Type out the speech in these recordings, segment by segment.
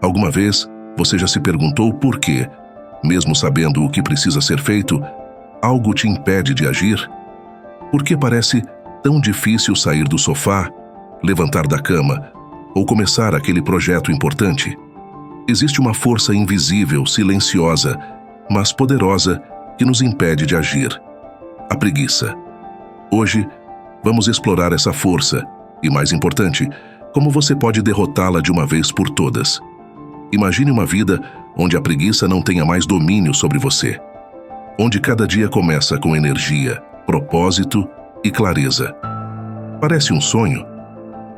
Alguma vez, você já se perguntou por quê, mesmo sabendo o que precisa ser feito, algo te impede de agir? Por que parece tão difícil sair do sofá, levantar da cama ou começar aquele projeto importante? Existe uma força invisível, silenciosa, mas poderosa que nos impede de agir: a preguiça. Hoje, vamos explorar essa força e, mais importante, como você pode derrotá-la de uma vez por todas. Imagine uma vida onde a preguiça não tenha mais domínio sobre você, onde cada dia começa com energia, propósito e clareza. Parece um sonho?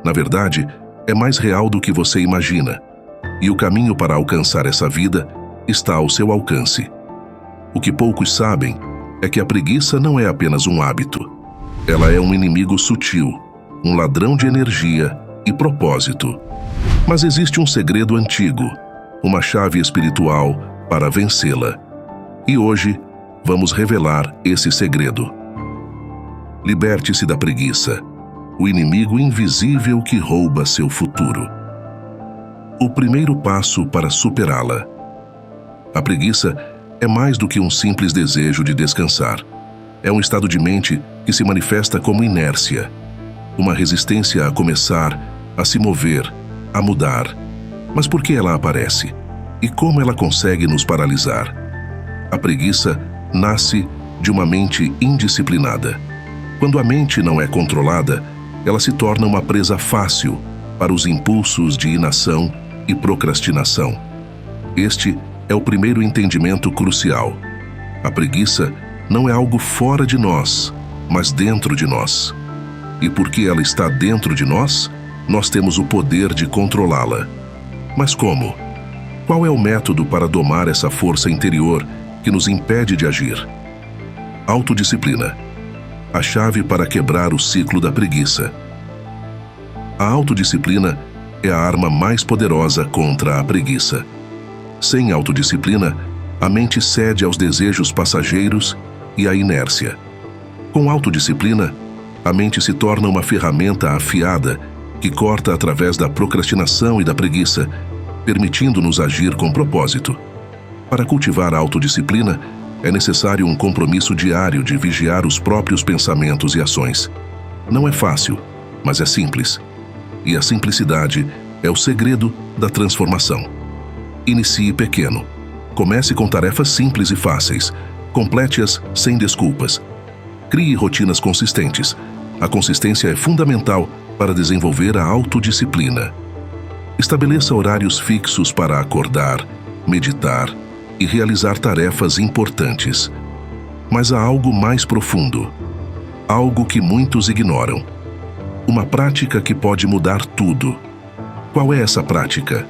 Na verdade, é mais real do que você imagina, e o caminho para alcançar essa vida está ao seu alcance. O que poucos sabem é que a preguiça não é apenas um hábito. Ela é um inimigo sutil, um ladrão de energia e propósito. Mas existe um segredo antigo, uma chave espiritual para vencê-la. E hoje, vamos revelar esse segredo. Liberte-se da preguiça, o inimigo invisível que rouba seu futuro. O primeiro passo para superá-la. A preguiça é mais do que um simples desejo de descansar. É um estado de mente que se manifesta como inércia, uma resistência a começar, a se mover, a mudar. Mas por que ela aparece? E como ela consegue nos paralisar? A preguiça nasce de uma mente indisciplinada. Quando a mente não é controlada, ela se torna uma presa fácil para os impulsos de inação e procrastinação. Este é o primeiro entendimento crucial. A preguiça não é algo fora de nós, mas dentro de nós. E porque ela está dentro de nós, nós temos o poder de controlá-la. Mas como? Qual é o método para domar essa força interior que nos impede de agir? Autodisciplina. A chave para quebrar o ciclo da preguiça. A autodisciplina é a arma mais poderosa contra a preguiça. Sem autodisciplina, a mente cede aos desejos passageiros e à inércia. Com autodisciplina, a mente se torna uma ferramenta afiada que corta através da procrastinação e da preguiça, permitindo-nos agir com propósito. Para cultivar a autodisciplina, é necessário um compromisso diário de vigiar os próprios pensamentos e ações. Não é fácil, mas é simples. E a simplicidade é o segredo da transformação. Inicie pequeno. Comece com tarefas simples e fáceis. Complete-as sem desculpas. Crie rotinas consistentes. A consistência é fundamental para desenvolver a autodisciplina. Estabeleça horários fixos para acordar, meditar e realizar tarefas importantes. Mas há algo mais profundo. Algo que muitos ignoram. Uma prática que pode mudar tudo. Qual é essa prática?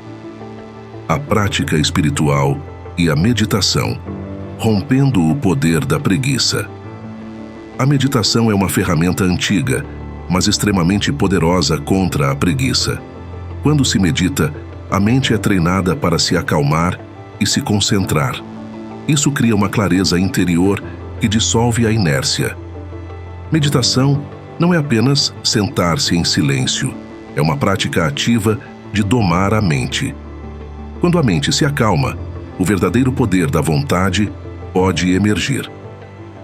A prática espiritual e a meditação, rompendo o poder da preguiça. A meditação é uma ferramenta antiga, mas extremamente poderosa contra a preguiça. Quando se medita, a mente é treinada para se acalmar e se concentrar. Isso cria uma clareza interior que dissolve a inércia. Meditação não é apenas sentar-se em silêncio, é uma prática ativa de domar a mente. Quando a mente se acalma, o verdadeiro poder da vontade pode emergir.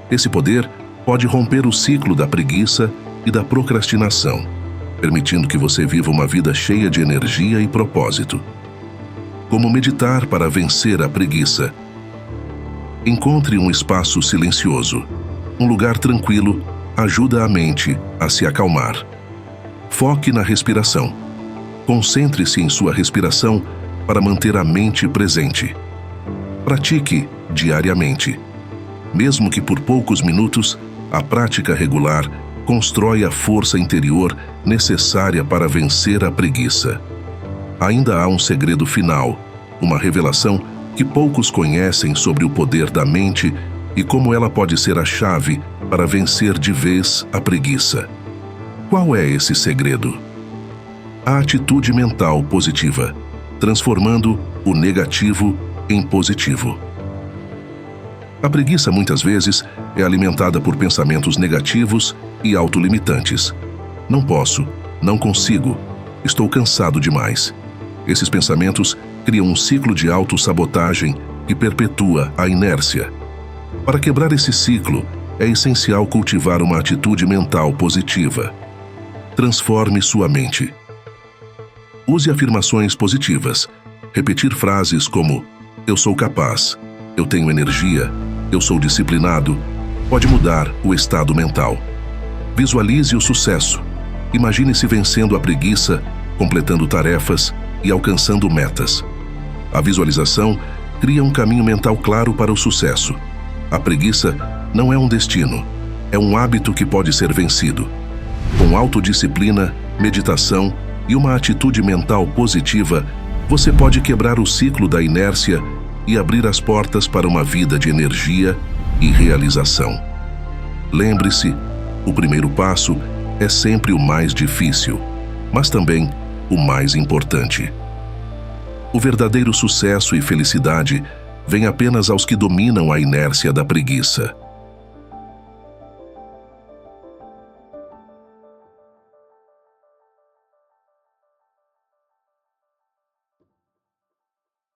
Esse poder pode romper o ciclo da preguiça e da procrastinação, permitindo que você viva uma vida cheia de energia e propósito. Como meditar para vencer a preguiça? Encontre um espaço silencioso. Um lugar tranquilo ajuda a mente a se acalmar. Foque na respiração. Concentre-se em sua respiração para manter a mente presente. Pratique diariamente. Mesmo que por poucos minutos, a prática regular constrói a força interior necessária para vencer a preguiça. Ainda há um segredo final, uma revelação que poucos conhecem sobre o poder da mente e como ela pode ser a chave para vencer de vez a preguiça. Qual é esse segredo? A atitude mental positiva, transformando o negativo em positivo. A preguiça muitas vezes é alimentada por pensamentos negativos e autolimitantes. Não posso, não consigo, estou cansado demais. Esses pensamentos cria um ciclo de autossabotagem que perpetua a inércia. Para quebrar esse ciclo, é essencial cultivar uma atitude mental positiva. Transforme sua mente. Use afirmações positivas. Repetir frases como "eu sou capaz", "eu tenho energia", "eu sou disciplinado" pode mudar o estado mental. Visualize o sucesso. Imagine-se vencendo a preguiça, completando tarefas e alcançando metas. A visualização cria um caminho mental claro para o sucesso. A preguiça não é um destino, é um hábito que pode ser vencido. Com autodisciplina, meditação e uma atitude mental positiva, você pode quebrar o ciclo da inércia e abrir as portas para uma vida de energia e realização. Lembre-se, o primeiro passo é sempre o mais difícil, mas também o mais importante. O verdadeiro sucesso e felicidade vem apenas aos que dominam a inércia da preguiça.